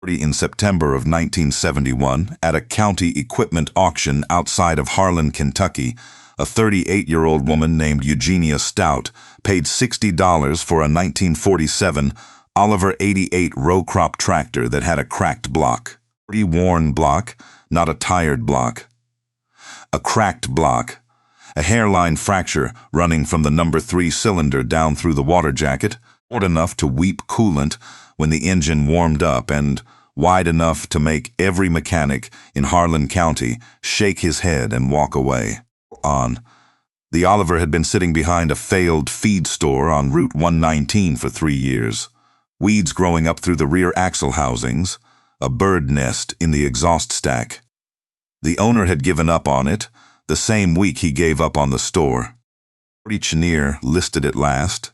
In September of 1971, at a county equipment auction outside of Harlan, Kentucky, a 38-year-old woman named Eugenia Stout paid $60 for a 1947 Oliver 88 row crop tractor that had a cracked block. A worn block, not a tired block. A cracked block. A hairline fracture running from the number 3 cylinder down through the water jacket, short enough to weep coolant when the engine warmed up and wide enough to make every mechanic in Harlan County shake his head and walk away. The Oliver had been sitting behind a failed feed store on Route 119 for 3 years. Weeds growing up through the rear axle housings, a bird nest in the exhaust stack. The owner had given up on it the same week he gave up on the store. Auctioneer listed it last,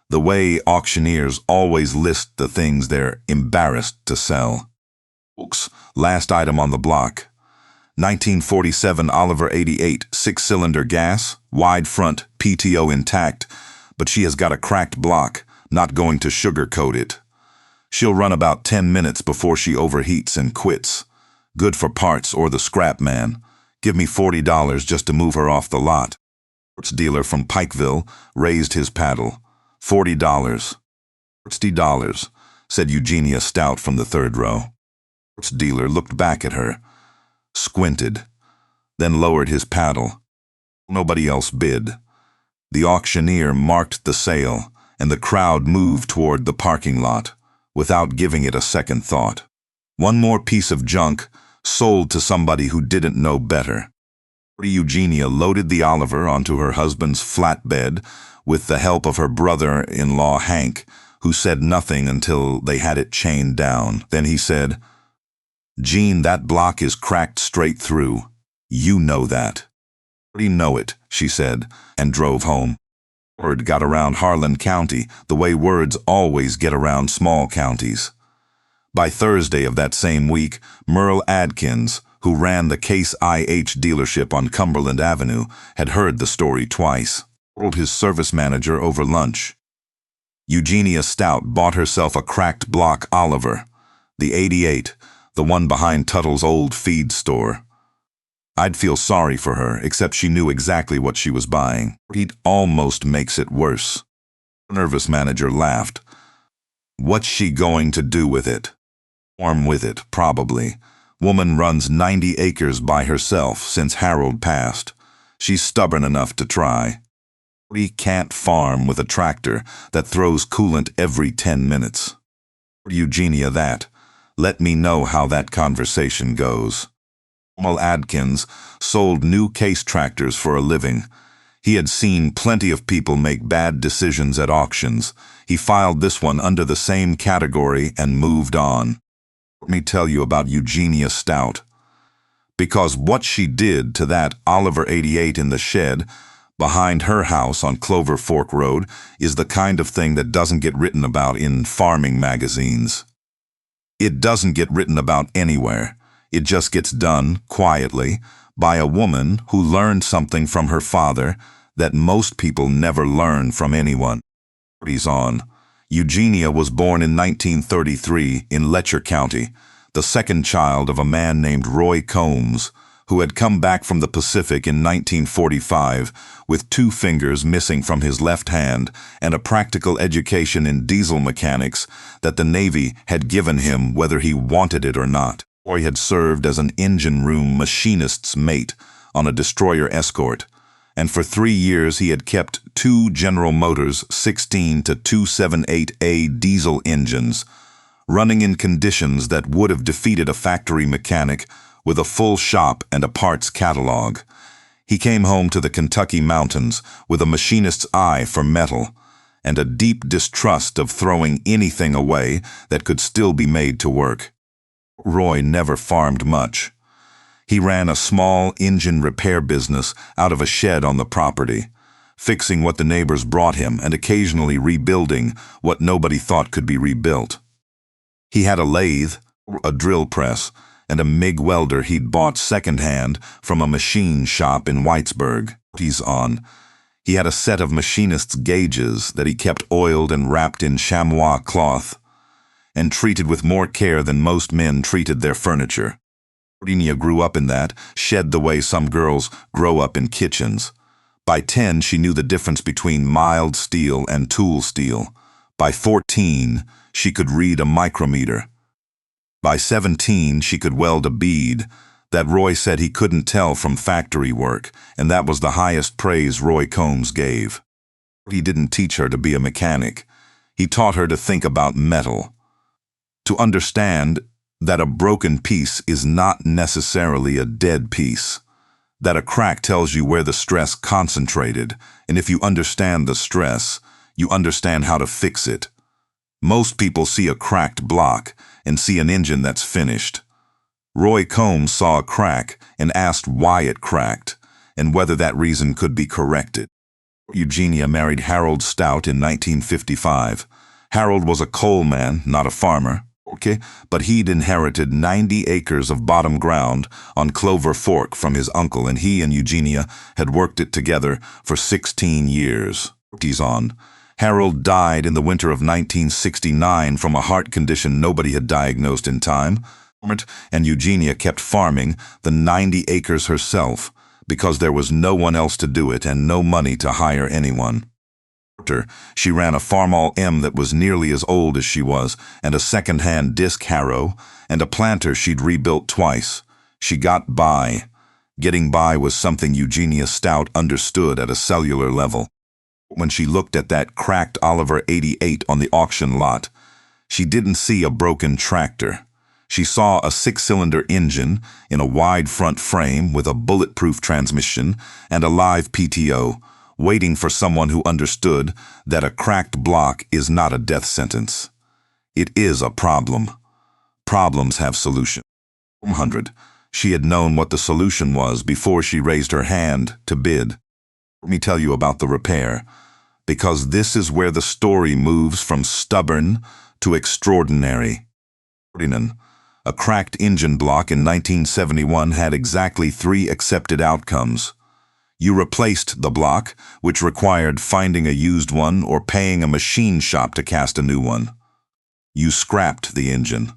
the way auctioneers always list the things they're embarrassed to sell. Last item on the block. 1947 Oliver 88 6-cylinder gas, wide front, PTO intact, but she has got a cracked block, not going to sugarcoat it. She'll run about 10 minutes before she overheats and quits. Good for parts or the scrap man. Give me $40 just to move her off the lot. Sports dealer from Pikeville raised his paddle. $40. $60, said Eugenia Stout from the third row. Sports dealer looked back at her, squinted, then lowered his paddle. Nobody else bid. The auctioneer marked the sale, and the crowd moved toward the parking lot, without giving it a second thought. One more piece of junk sold to somebody who didn't know better. Eugenia loaded the Oliver onto her husband's flatbed with the help of her brother-in-law Hank, who said nothing until they had it chained down. Then he said, "Gene, that block is cracked straight through. You know that." "We know it," she said, and drove home. Word got around Harlan County the way words always get around small counties. By Thursday of that same week, Merle Adkins, who ran the Case IH dealership on Cumberland Avenue, had heard the story twice. Told his service manager over lunch. Eugenia Stout bought herself a cracked block Oliver, the 88, the one behind Tuttle's old feed store. I'd feel sorry for her, except she knew exactly what she was buying. It almost makes it worse. The nervous manager laughed. What's she going to do with it? Farm with it, probably. Woman runs 90 acres by herself since Harold passed. She's stubborn enough to try. We can't farm with a tractor that throws coolant every 10 minutes. Eugenia that. Let me know how that conversation goes. Merle Adkins sold new Case tractors for a living. He had seen plenty of people make bad decisions at auctions. He filed this one under the same category and moved on. Let me tell you about Eugenia Stout. Because what she did to that Oliver 88 in the shed behind her house on Clover Fork Road is the kind of thing that doesn't get written about in farming magazines. It doesn't get written about anywhere. It just gets done, quietly, by a woman who learned something from her father that most people never learn from anyone. On. Eugenia was born in 1933 in Letcher County, the second child of a man named Roy Combs, who had come back from the Pacific in 1945 with 2 fingers missing from his left hand and a practical education in diesel mechanics that the Navy had given him whether he wanted it or not. Roy had served as an engine room machinist's mate on a destroyer escort, and for 3 years he had kept 2 General Motors 16 to 278A diesel engines, running in conditions that would have defeated a factory mechanic with a full shop and a parts catalog. He came home to the Kentucky mountains with a machinist's eye for metal and a deep distrust of throwing anything away that could still be made to work. Roy never farmed much. He ran a small engine repair business out of a shed on the property, fixing what the neighbors brought him and occasionally rebuilding what nobody thought could be rebuilt. He had a lathe, a drill press, and a MIG welder he'd bought secondhand from a machine shop in Whitesburg. He had a set of machinist's gauges that he kept oiled and wrapped in chamois cloth. and treated with more care than most men treated their furniture. Eugenia grew up in that, shed the way some girls grow up in kitchens. By 10, she knew the difference between mild steel and tool steel. By 14, she could read a micrometer. By 17, she could weld a bead that Roy said he couldn't tell from factory work, and that was the highest praise Roy Combs gave. He didn't teach her to be a mechanic. He taught her to think about metal, to understand that a broken piece is not necessarily a dead piece, that a crack tells you where the stress concentrated, and if you understand the stress, you understand how to fix it. Most people see a cracked block and see an engine that's finished. Roy Combs saw a crack and asked why it cracked and whether that reason could be corrected. Eugenia married Harlan Stout in 1955. Harold was a coal man, not a farmer, but he'd inherited 90 acres of bottom ground on Clover Fork from his uncle, and he and Eugenia had worked it together for 16 years. Harold died in the winter of 1969 from a heart condition nobody had diagnosed in time, and Eugenia kept farming the 90 acres herself because there was no one else to do it and no money to hire anyone. She ran a Farmall M that was nearly as old as she was, and a second-hand disc harrow, and a planter she'd rebuilt twice. She got by. Getting by was something Eugenia Stout understood at a cellular level. When she looked at that cracked Oliver 88 on the auction lot, she didn't see a broken tractor. She saw a 6-cylinder engine in a wide front frame with a bulletproof transmission and a live PTO, waiting for someone who understood that a cracked block is not a death sentence. It is a problem. Problems have solutions. 100. She had known what the solution was before she raised her hand to bid. Let me tell you about the repair, because this is where the story moves from stubborn to extraordinary. A cracked engine block in 1971 had exactly 3 accepted outcomes. You replaced the block, which required finding a used one or paying a machine shop to cast a new one. You scrapped the engine.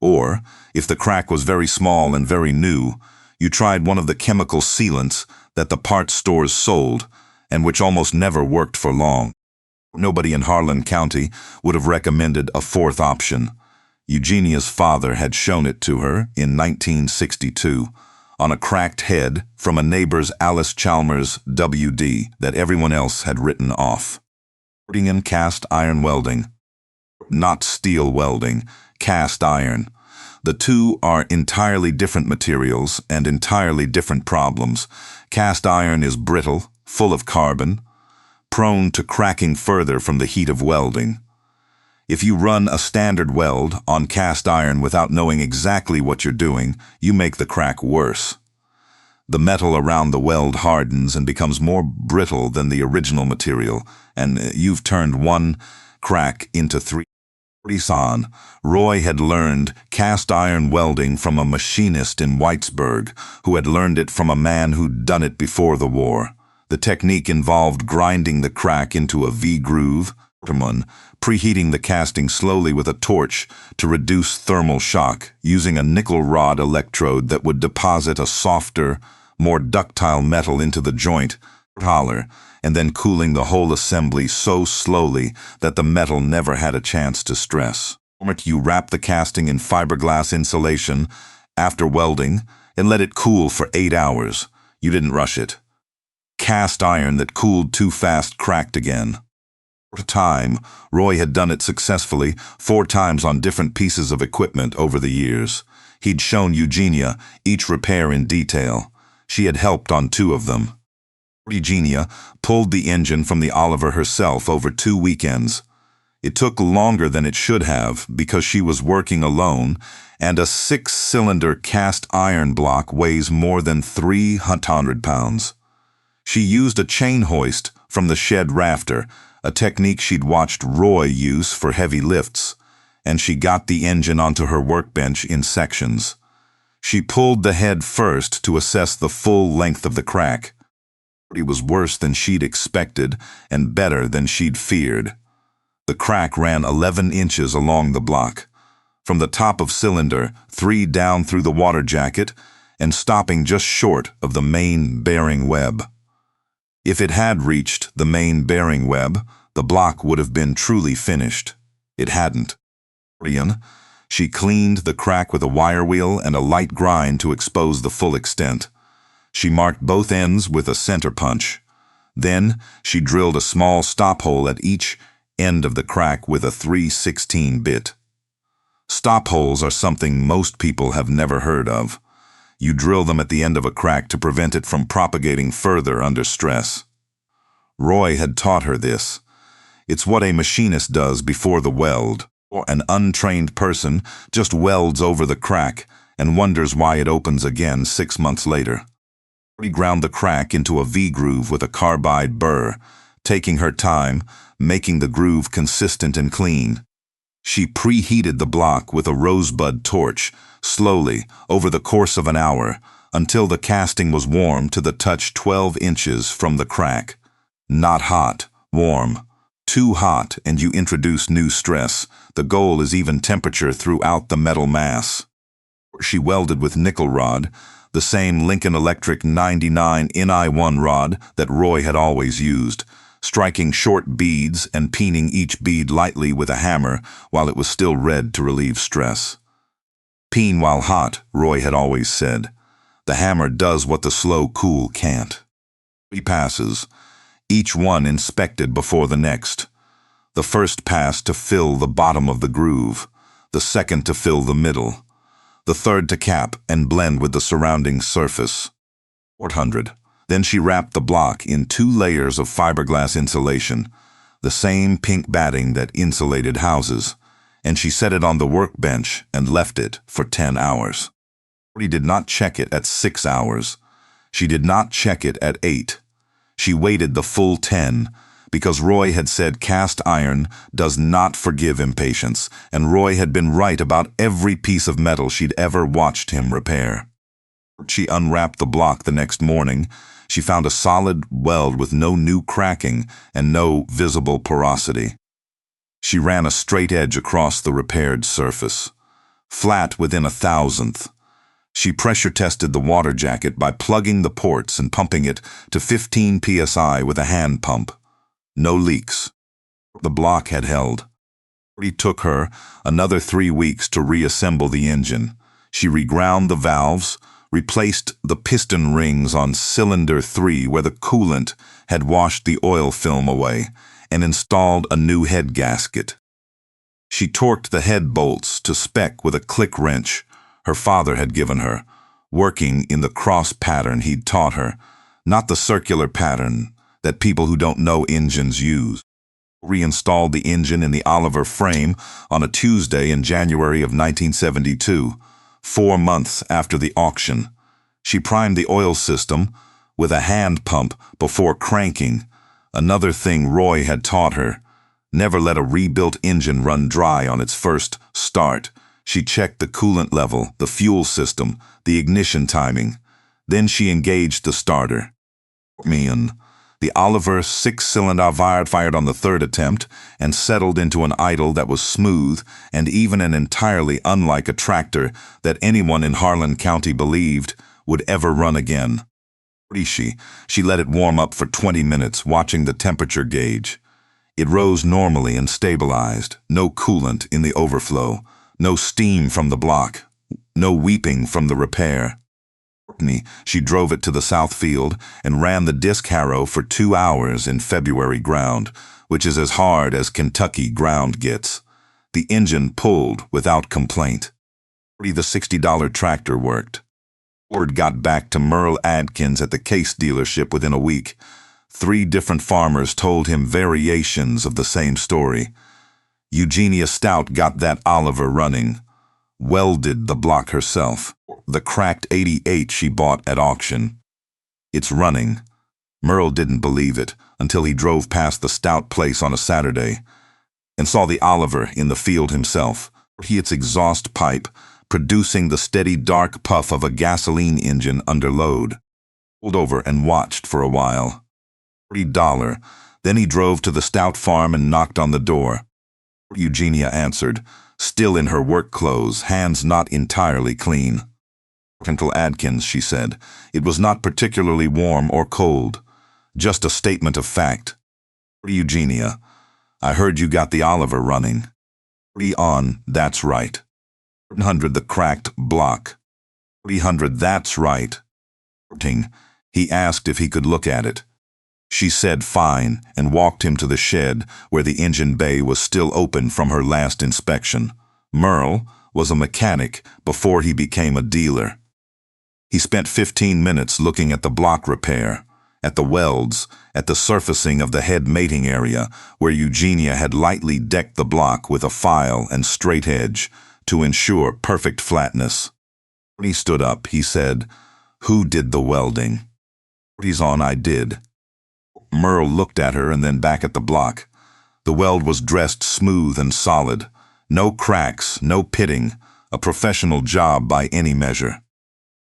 Or, if the crack was very small and very new, you tried one of the chemical sealants that the parts stores sold and which almost never worked for long. Nobody in Harlan County would have recommended a 4th option. Eugenia's father had shown it to her in 1962 on a cracked head from a neighbor's Alice Chalmers WD that everyone else had written off. In cast iron welding. Not steel welding, cast iron. The two are entirely different materials and entirely different problems. Cast iron is brittle, full of carbon, prone to cracking further from the heat of welding. If you run a standard weld on cast iron without knowing exactly what you're doing, you make the crack worse. The metal around the weld hardens and becomes more brittle than the original material, and you've turned one crack into 3. Roy had learned cast iron welding from a machinist in Whitesburg, who had learned it from a man who'd done it before the war. The technique involved grinding the crack into a V-groove, preheating the casting slowly with a torch to reduce thermal shock, using a nickel rod electrode that would deposit a softer, more ductile metal into the joint, and then cooling the whole assembly so slowly that the metal never had a chance to stress. You wrap the casting in fiberglass insulation after welding and let it cool for 8 hours. You didn't rush it. Cast iron that cooled too fast cracked again. Time, Roy had done it successfully 4 times on different pieces of equipment over the years. He'd shown Eugenia each repair in detail. She had helped on 2 of them. Eugenia pulled the engine from the Oliver herself over 2 weekends. It took longer than it should have because she was working alone, and a 6-cylinder cast iron block weighs more than 300 pounds. She used a chain hoist from the shed rafter, a technique she'd watched Roy use for heavy lifts, and she got the engine onto her workbench in sections. She pulled the head first to assess the full length of the crack. It was worse than she'd expected and better than she'd feared. The crack ran 11 inches along the block. from the top of cylinder 3 down through the water jacket, and stopping just short of the main bearing web. If it had reached the main bearing web, the block would have been truly finished. It hadn't. She cleaned the crack with a wire wheel and a light grind to expose the full extent. She marked both ends with a center punch. Then she drilled a small stop hole at each end of the crack with a 3/16 bit. Stop holes are something most people have never heard of. You drill them at the end of a crack to prevent it from propagating further under stress. Roy had taught her this. It's what a machinist does before the weld. An untrained person just welds over the crack and wonders why it opens again 6 months later. She ground the crack into a V-groove with a carbide burr, taking her time, making the groove consistent and clean. She preheated the block with a rosebud torch, slowly, over the course of an hour, until the casting was warm to the touch 12 inches from the crack. Not hot, warm. Too hot and you introduce new stress. The goal is even temperature throughout the metal mass. She welded with nickel rod, the same Lincoln Electric 99 Ni1 rod that Roy had always used, striking short beads and peening each bead lightly with a hammer while it was still red to relieve stress. Peen while hot, Roy had always said. The hammer does what the slow cool can't. 3 passes, each one inspected before the next. The first pass to fill the bottom of the groove, the second to fill the middle, the third to cap and blend with the surrounding surface. 400. Then she wrapped the block in 2 layers of fiberglass insulation, the same pink batting that insulated houses, and she set it on the workbench and left it for 10 hours. She did not check it at 6 hours. She did not check it at 8. She waited the full 10, because Roy had said cast iron does not forgive impatience, and Roy had been right about every piece of metal she'd ever watched him repair. She unwrapped the block the next morning. She found a solid weld with no new cracking and no visible porosity. She ran a straight edge across the repaired surface, flat within 1/1000th. She pressure tested the water jacket by plugging the ports and pumping it to 15 psi with a hand pump. No leaks. The block had held. It took her another 3 weeks to reassemble the engine. She reground the valves, replaced the piston rings on cylinder 3 where the coolant had washed the oil film away, and installed a new head gasket. She torqued the head bolts to spec with a click wrench her father had given her, working in the cross pattern he'd taught her, not the circular pattern that people who don't know engines use. Reinstalled the engine in the Oliver frame on a Tuesday in January of 1972, 4 months after the auction. She primed the oil system with a hand pump before cranking, another thing Roy had taught her. Never let a rebuilt engine run dry on its first start. She checked the coolant level, the fuel system, the ignition timing. Then she engaged the starter. The Oliver 6-cylinder fired on the 3rd attempt and settled into an idle that was smooth and even and entirely unlike a tractor that anyone in Harlan County believed would ever run again. She let it warm up for 20 minutes, watching the temperature gauge. It rose normally and stabilized, no coolant in the overflow, no steam from the block, no weeping from the repair. She drove it to the south field and ran the disc harrow for 2 hours in February ground, which is as hard as Kentucky ground gets. The engine pulled without complaint. The $60 tractor worked. Word got back to Merle Adkins at the Case dealership within a week. 3 different farmers told him variations of the same story. Eugenia Stout got that Oliver running. Welded the block herself. The cracked 88 she bought at auction. It's running. Merle didn't believe it until he drove past the Stout place on a Saturday and saw the Oliver in the field himself. Its exhaust pipe producing the steady dark puff of a gasoline engine under load. Pulled over and watched for a while. $40. Then he drove to the Stout farm and knocked on the door. Eugenia answered, still in her work clothes, hands not entirely clean. "Uncle Adkins," she said, "it was not particularly warm or cold. Just a statement of fact. Eugenia, I heard you got the Oliver running." On, that's right. 100 the cracked block. 300, that's right. He asked if he could look at it. She said fine and walked him to the shed where the engine bay was still open from her last inspection. Merle was a mechanic before he became a dealer. He spent 15 minutes looking at the block repair, at the welds, at the surfacing of the head mating area where Eugenia had lightly decked the block with a file and straight edge to ensure perfect flatness. When he stood up, he said, "Who did the welding?" "He's on, I did." Merle looked at her and then back at the block. The weld was dressed smooth and solid. No cracks, no pitting, a professional job by any measure.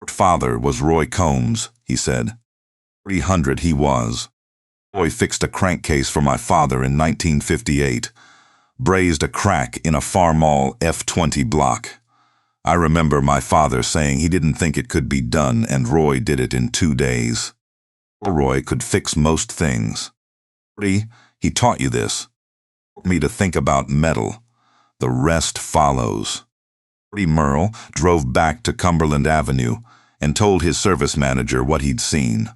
"Father was Roy Combs," he said. 300 he was. Roy fixed a crankcase for my father in 1958. Brazed a crack in a Farmall F20 block. I remember my father saying he didn't think it could be done, and Roy did it in 2 days. Roy could fix most things. He taught you this. Me to think about metal. The rest follows. Merle drove back to Cumberland Avenue and told his service manager what he'd seen.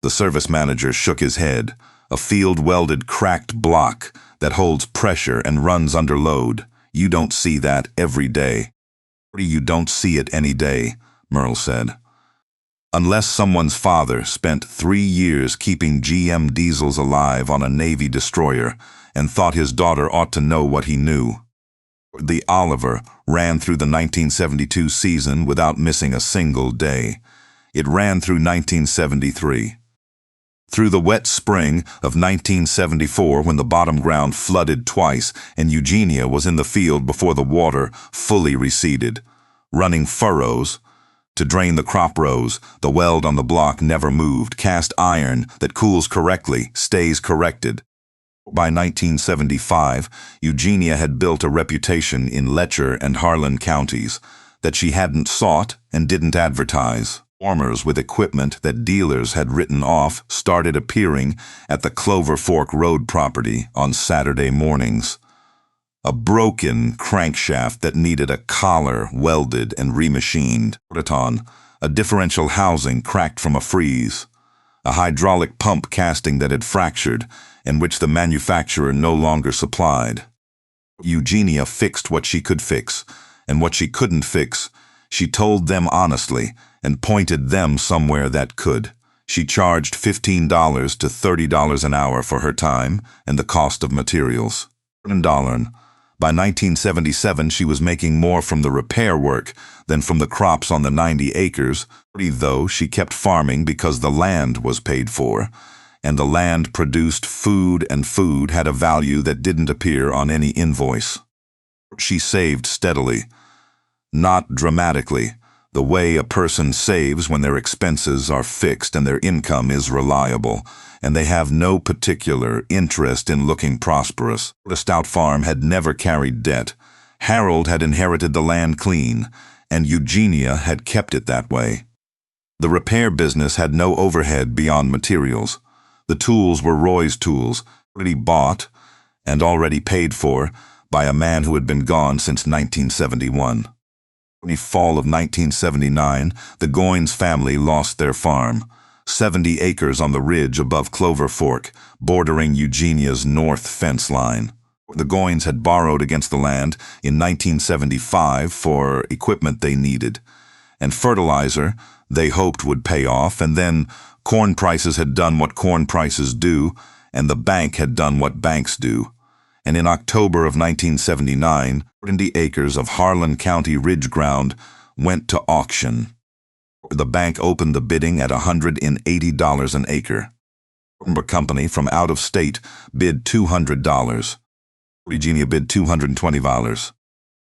The service manager shook his head. "A field-welded cracked block that holds pressure and runs under load. You don't see that every day." "You don't see it any day," Merle said. "Unless someone's father spent 3 years keeping GM diesels alive on a Navy destroyer and thought his daughter ought to know what he knew." The Oliver ran through the 1972 season without missing a single day. It ran through 1973. Through the wet spring of 1974, when the bottom ground flooded twice and Eugenia was in the field before the water fully receded, running furrows to drain the crop rows. The weld on the block never moved. Cast iron that cools correctly stays corrected. By 1975, Eugenia had built a reputation in Letcher and Harlan counties that she hadn't sought and didn't advertise. Farmers with equipment that dealers had written off started appearing at the Clover Fork Road property on Saturday mornings. A broken crankshaft that needed a collar welded and remachined. A differential housing cracked from a freeze. A hydraulic pump casting that had fractured and which the manufacturer no longer supplied. Eugenia fixed what she could fix, and what she couldn't fix, she told them honestly and pointed them somewhere that could. She charged $15 to $30 an hour for her time and the cost of materials. By 1977, she was making more from the repair work than from the crops on the 90 acres, though she kept farming because the land was paid for, and the land produced food, and food had a value that didn't appear on any invoice. She saved steadily, not dramatically, the way a person saves when their expenses are fixed and their income is reliable, and they have no particular interest in looking prosperous. The Stout farm had never carried debt. Harold had inherited the land clean, and Eugenia had kept it that way. The repair business had no overhead beyond materials. The tools were Roy's tools, already bought and already paid for by a man who had been gone since 1971. In the fall of 1979, the Goins family lost their farm, 70 acres on the ridge above Clover Fork, bordering Eugenia's north fence line. The Goins had borrowed against the land in 1975 for equipment they needed, and fertilizer they hoped would pay off, and then corn prices had done what corn prices do, and the bank had done what banks do. And in October of 1979, 70 acres of Harlan County ridge ground went to auction. The bank opened the bidding at $180 an acre. A company from out of state bid $200. Eugenia bid $220.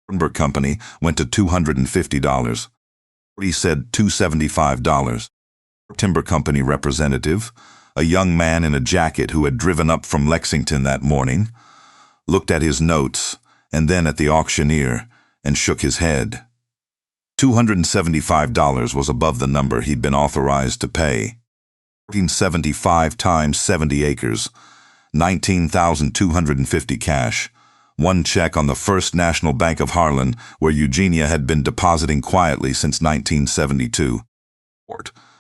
Timber company went to $250. He said $275. Timber company representative, a young man in a jacket who had driven up from Lexington that morning, looked at his notes and then at the auctioneer, and shook his head. $275 was above the number he'd been authorized to pay. 1475 times 70 acres, 19,250 cash. One check on the First National Bank of Harlan, where Eugenia had been depositing quietly since 1972.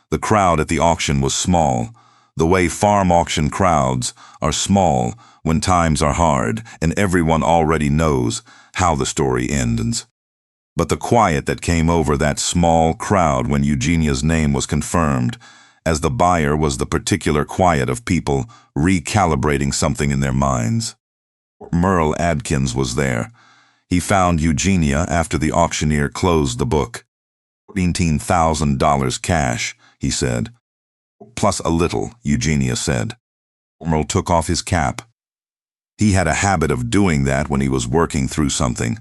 The crowd at the auction was small, the way farm auction crowds are small when times are hard and everyone already knows how the story ends. But the quiet that came over that small crowd when Eugenia's name was confirmed, as the buyer was the particular quiet of people recalibrating something in their minds. Merle Adkins was there. He found Eugenia after the auctioneer closed the book. $18,000 cash, he said. Plus a little, Eugenia said. Merle took off his cap. He had a habit of doing that when he was working through something.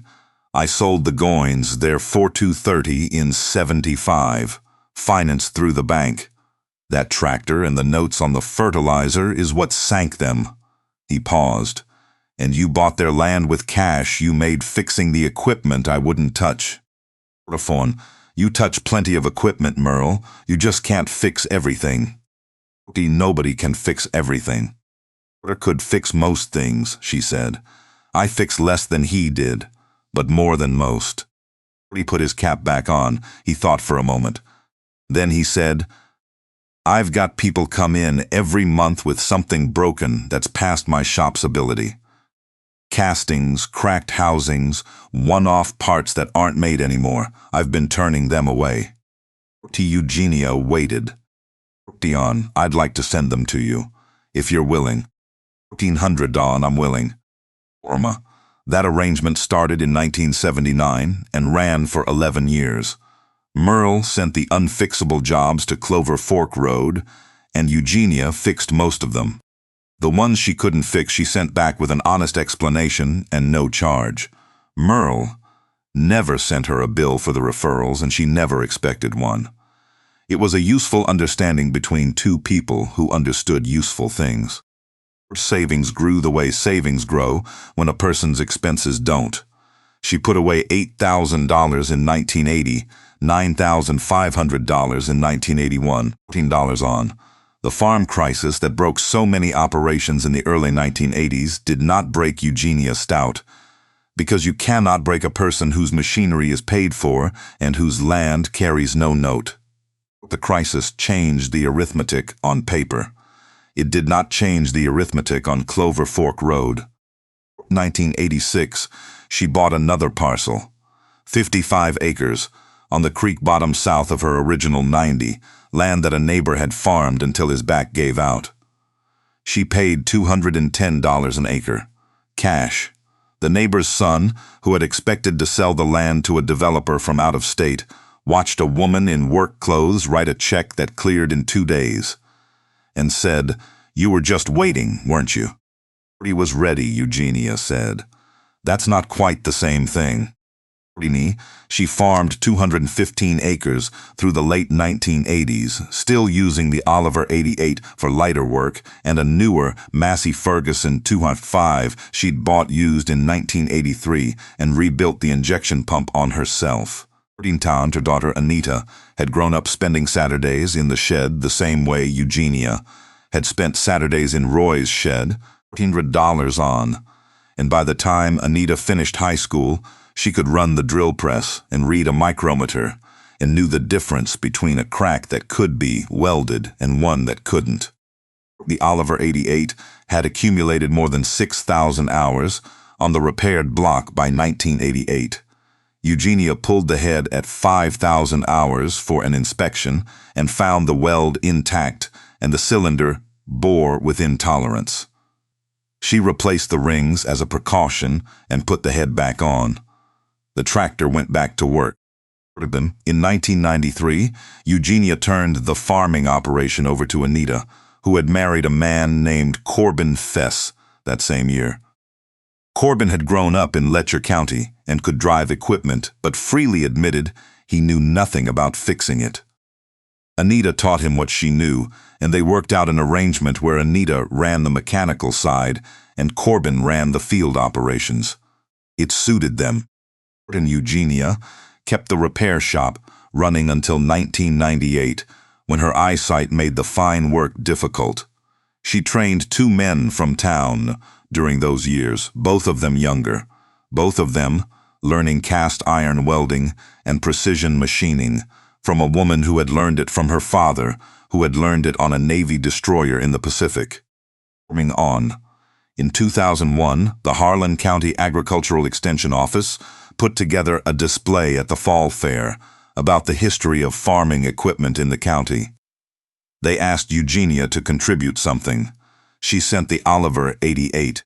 I sold the Goins, their 4230 in 75, financed through the bank. That tractor and the notes on the fertilizer is what sank them. He paused. And you bought their land with cash you made fixing the equipment I wouldn't touch. You touch plenty of equipment, Merle. You just can't fix everything. Nobody can fix everything. Could fix most things, she said. I fix less than he did, but more than most. He put his cap back on. He thought for a moment. Then he said, I've got people come in every month with something broken that's past my shop's ability. Castings, cracked housings, one-off parts that aren't made anymore. I've been turning them away. Eugenia waited. Dion, I'd like to send them to you, if you're willing. $1,500, Don, I'm willing. Orma. That arrangement started in 1979 and ran for 11 years. Merle sent the unfixable jobs to Clover Fork Road, and Eugenia fixed most of them. The ones she couldn't fix she sent back with an honest explanation and no charge. Merle never sent her a bill for the referrals, and she never expected one. It was a useful understanding between two people who understood useful things. Savings grew the way savings grow when a person's expenses don't. She put away $8,000 in 1980, $9,500 in 1981, $14 on. The farm crisis that broke so many operations in the early 1980s did not break Eugenia Stout, because you cannot break a person whose machinery is paid for and whose land carries no note. The crisis changed the arithmetic on paper. It did not change the arithmetic on Clover Fork Road. 1986, she bought another parcel, 55 acres, on the creek bottom south of her original 90, land that a neighbor had farmed until his back gave out. She paid $210 an acre, cash. The neighbor's son, who had expected to sell the land to a developer from out of state, watched a woman in work clothes write a check that cleared in 2 days, and said, "You were just waiting, weren't you?" "He was ready," Eugenia said. "That's not quite the same thing." She farmed 215 acres through the late 1980s, still using the Oliver 88 for lighter work and a newer Massey Ferguson 205 she'd bought used in 1983 and rebuilt the injection pump on herself. Town, her daughter Anita had grown up spending Saturdays in the shed the same way Eugenia had spent Saturdays in Roy's shed, $100 on. And by the time Anita finished high school, she could run the drill press and read a micrometer and knew the difference between a crack that could be welded and one that couldn't. The Oliver 88 had accumulated more than 6,000 hours on the repaired block by 1988. Eugenia pulled the head at 5,000 hours for an inspection and found the weld intact and the cylinder bore within tolerance. She replaced the rings as a precaution and put the head back on. The tractor went back to work. In 1993, Eugenia turned the farming operation over to Anita, who had married a man named Corbin Fess that same year. Corbin had grown up in Letcher County and could drive equipment, but freely admitted he knew nothing about fixing it. Anita taught him what she knew, and they worked out an arrangement where Anita ran the mechanical side and Corbin ran the field operations. It suited them. And Eugenia kept the repair shop running until 1998, when her eyesight made the fine work difficult. She trained 2 men from town during those years, both of them younger, both of them learning cast iron welding and precision machining from a woman who had learned it from her father, who had learned it on a Navy destroyer in the Pacific. On. In 2001, the Harlan County Agricultural Extension Office put together a display at the fall fair about the history of farming equipment in the county. They asked Eugenia to contribute something. She sent the Oliver 88,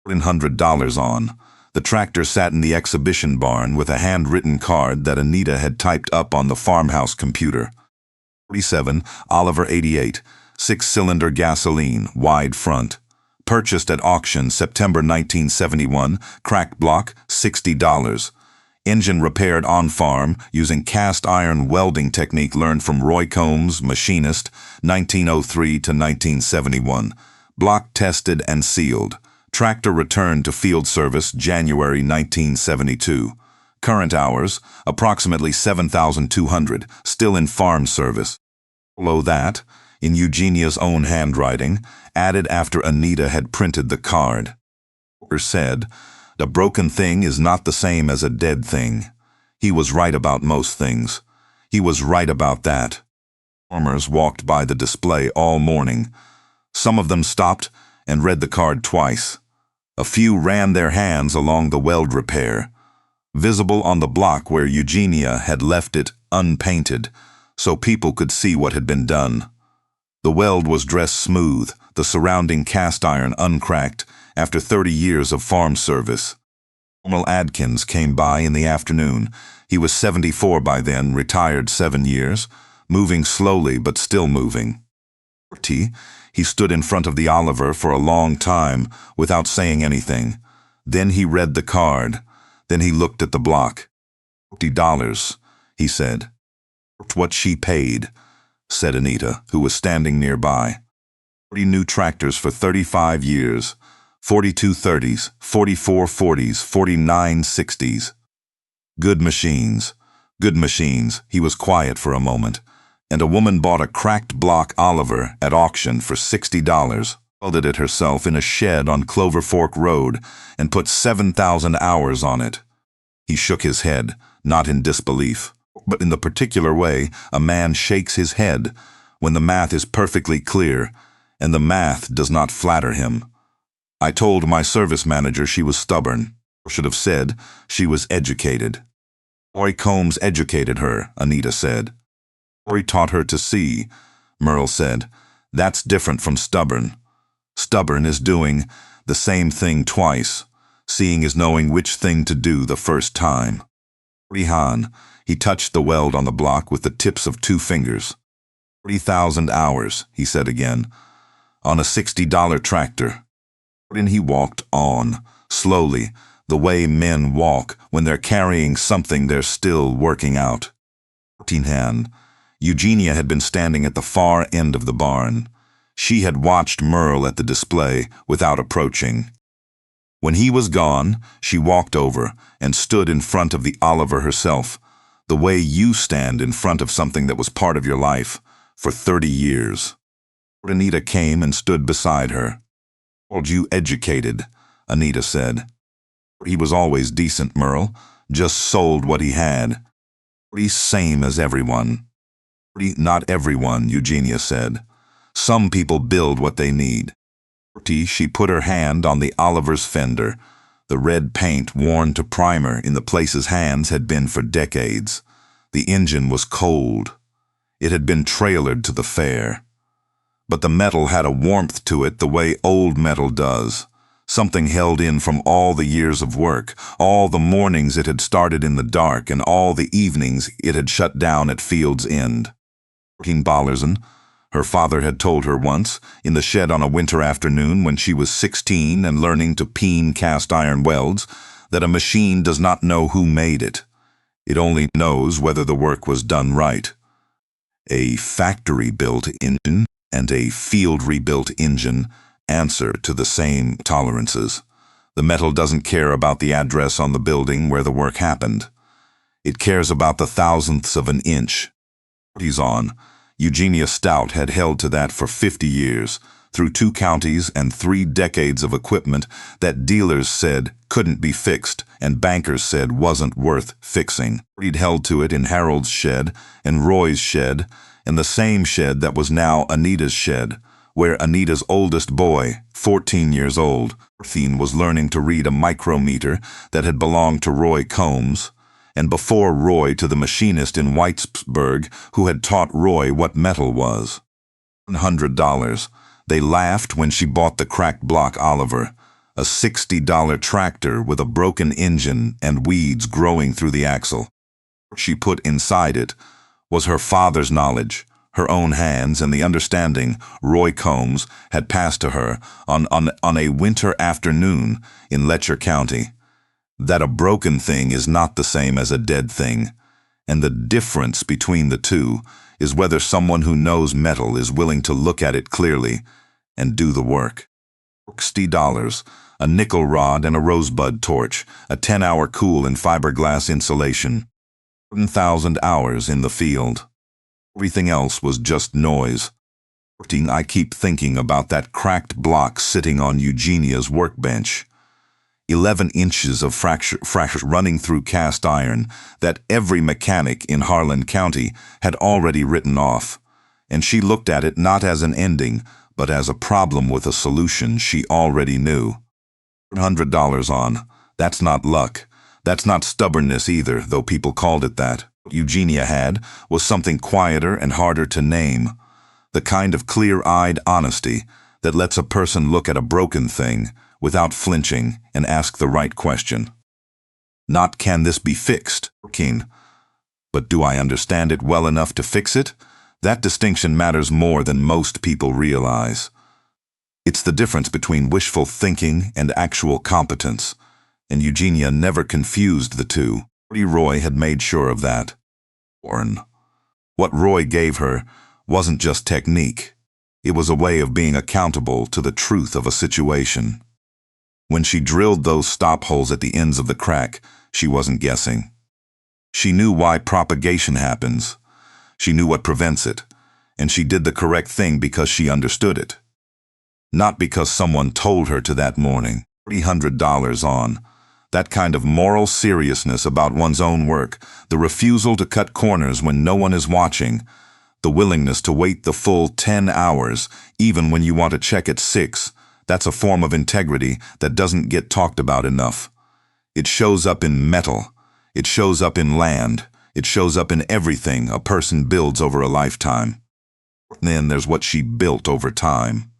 $100 on. The tractor sat in the exhibition barn with a handwritten card that Anita had typed up on the farmhouse computer. 47 Oliver 88, 6-cylinder gasoline, wide front. Purchased at auction September 1971, cracked block, $60. Engine repaired on farm using cast iron welding technique learned from Roy Combs, machinist, 1903 to 1971. Block tested and sealed. Tractor returned to field service January 1972. Current hours, approximately 7,200, still in farm service. Below that, in Eugenia's own handwriting, added after Anita had printed the card. Walker said, "A broken thing is not the same as a dead thing." He was right about most things. He was right about that. Farmers walked by the display all morning. Some of them stopped and read the card twice. A few ran their hands along the weld repair, visible on the block where Eugenia had left it unpainted, so people could see what had been done. The weld was dressed smooth, the surrounding cast iron uncracked after 30 years of farm service. Normal Adkins came by in the afternoon. He was 74 by then, retired 7 years, moving slowly but still moving. He stood in front of the Oliver for a long time without saying anything. Then he read the card. Then he looked at the block. $40, he said. What she paid, said Anita, who was standing nearby. 40 new tractors for 35 years, 42 30s, 44 40s, 49 60s. Good machines, good machines. He was quiet for a moment. And a woman bought a cracked block Oliver at auction for $60, welded it herself in a shed on Clover Fork Road, and put 7,000 hours on it. He shook his head, not in disbelief, but in the particular way a man shakes his head when the math is perfectly clear, and the math does not flatter him. I told my service manager she was stubborn, or should have said she was educated. Roy Combs educated her, Anita said. Roy taught her to see, Merle said. That's different from stubborn. Stubborn is doing the same thing twice. Seeing is knowing which thing to do the first time. Rihan, he touched the weld on the block with the tips of 2 fingers. 40,000 hours, he said again, on a $60 tractor. Then he walked on, slowly, the way men walk when they're carrying something they're still working out. Eugenia had been standing at the far end of the barn. She had watched Merle at the display without approaching. When he was gone, she walked over and stood in front of the Oliver herself, the way you stand in front of something that was part of your life for 30 years. Anita came and stood beside her. "Called you educated," Anita said. "He was always decent, Merle, just sold what he had. Pretty same as everyone." "Not everyone," Eugenia said. "Some people build what they need." She put her hand on the Oliver's fender, the red paint worn to primer in the places hands had been for decades. The engine was cold. It had been trailered to the fair. But the metal had a warmth to it the way old metal does, something held in from all the years of work, all the mornings it had started in the dark, and all the evenings it had shut down at field's end. Ballerson, her father had told her once, in the shed on a winter afternoon when she was 16 and learning to peen cast iron welds, that a machine does not know who made it. It only knows whether the work was done right. A factory-built engine and a field-rebuilt engine answer to the same tolerances. The metal doesn't care about the address on the building where the work happened. It cares about the thousandths of an inch. He's on. Eugenia Stout had held to that for 50 years, through 2 counties and 3 decades of equipment that dealers said couldn't be fixed and bankers said wasn't worth fixing. He'd held to it in Harold's shed and Roy's shed and the same shed that was now Anita's shed, where Anita's oldest boy, 14 years old, was learning to read a micrometer that had belonged to Roy Combs, and before Roy to the machinist in Whitesburg who had taught Roy what metal was. $100. They laughed when she bought the cracked block Oliver, a $60 tractor with a broken engine and weeds growing through the axle. What she put inside it was her father's knowledge, her own hands, and the understanding Roy Combs had passed to her on a winter afternoon in Letcher County, that a broken thing is not the same as a dead thing, and the difference between the two is whether someone who knows metal is willing to look at it clearly and do the work. $60, a nickel rod and a rosebud torch, a 10-hour cool in fiberglass insulation, 1,000 hours in the field. Everything else was just noise. I keep thinking about that cracked block sitting on Eugenia's workbench. 11 inches of fracture running through cast iron that every mechanic in Harlan County had already written off, and she looked at it not as an ending, but as a problem with a solution she already knew. $100 on. That's not luck. That's not stubbornness either, though people called it that. What Eugenia had was something quieter and harder to name, the kind of clear-eyed honesty that lets a person look at a broken thing without flinching and ask the right question. Not can this be fixed, but do I understand it well enough to fix it? That distinction matters more than most people realize. It's the difference between wishful thinking and actual competence, and Eugenia never confused the two. Roy had made sure of that. What Roy gave her wasn't just technique. It was a way of being accountable to the truth of a situation. When she drilled those stop holes at the ends of the crack, she wasn't guessing. She knew why propagation happens. She knew what prevents it, and she did the correct thing because she understood it. Not because someone told her to that morning. $300 on. That kind of moral seriousness about one's own work, the refusal to cut corners when no one is watching, the willingness to wait the full 10 hours, even when you want to check at 6, that's a form of integrity that doesn't get talked about enough. It shows up in metal. It shows up in land. It shows up in everything a person builds over a lifetime. Then there's what she built over time.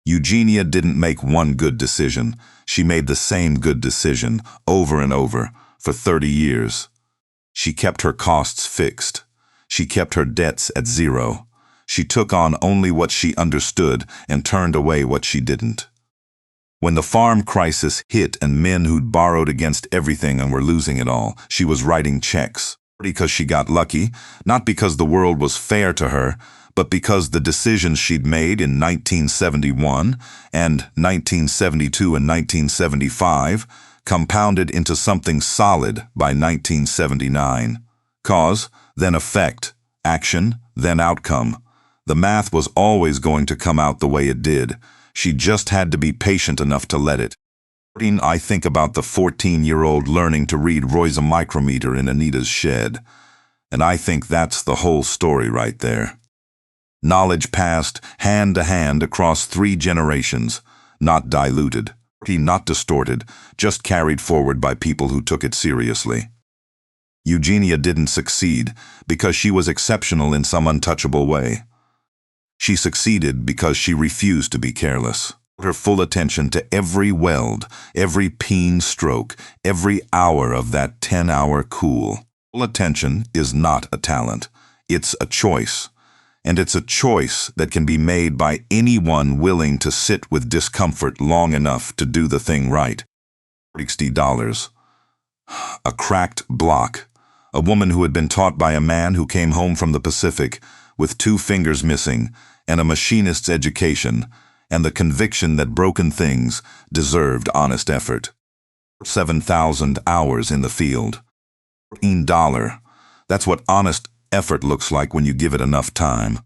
Eugenia didn't make one good decision. She made the same good decision over and over for 30 years. She kept her costs fixed. She kept her debts at 0. She took on only what she understood and turned away what she didn't. When the farm crisis hit and men who'd borrowed against everything and were losing it all, she was writing checks. Because she got lucky, not because the world was fair to her, but because the decisions she'd made in 1971 and 1972 and 1975 compounded into something solid by 1979. Cause, then effect, action, then outcome. The math was always going to come out the way it did. She just had to be patient enough to let it. I think about the 14-year-old learning to read Roy's micrometer in Anita's shed, and I think that's the whole story right there. Knowledge passed hand to hand across 3 generations, not diluted, not distorted, just carried forward by people who took it seriously. Eugenia didn't succeed because she was exceptional in some untouchable way. She succeeded because she refused to be careless. Her full attention to every weld, every peen stroke, every hour of that 10-hour cool. Full attention is not a talent. It's a choice. And it's a choice that can be made by anyone willing to sit with discomfort long enough to do the thing right. $60. A cracked block. A woman who had been taught by a man who came home from the Pacific with 2 fingers missing and a machinist's education, and the conviction that broken things deserved honest effort. 7,000 hours in the field. $14. That's what honest effort looks like when you give it enough time.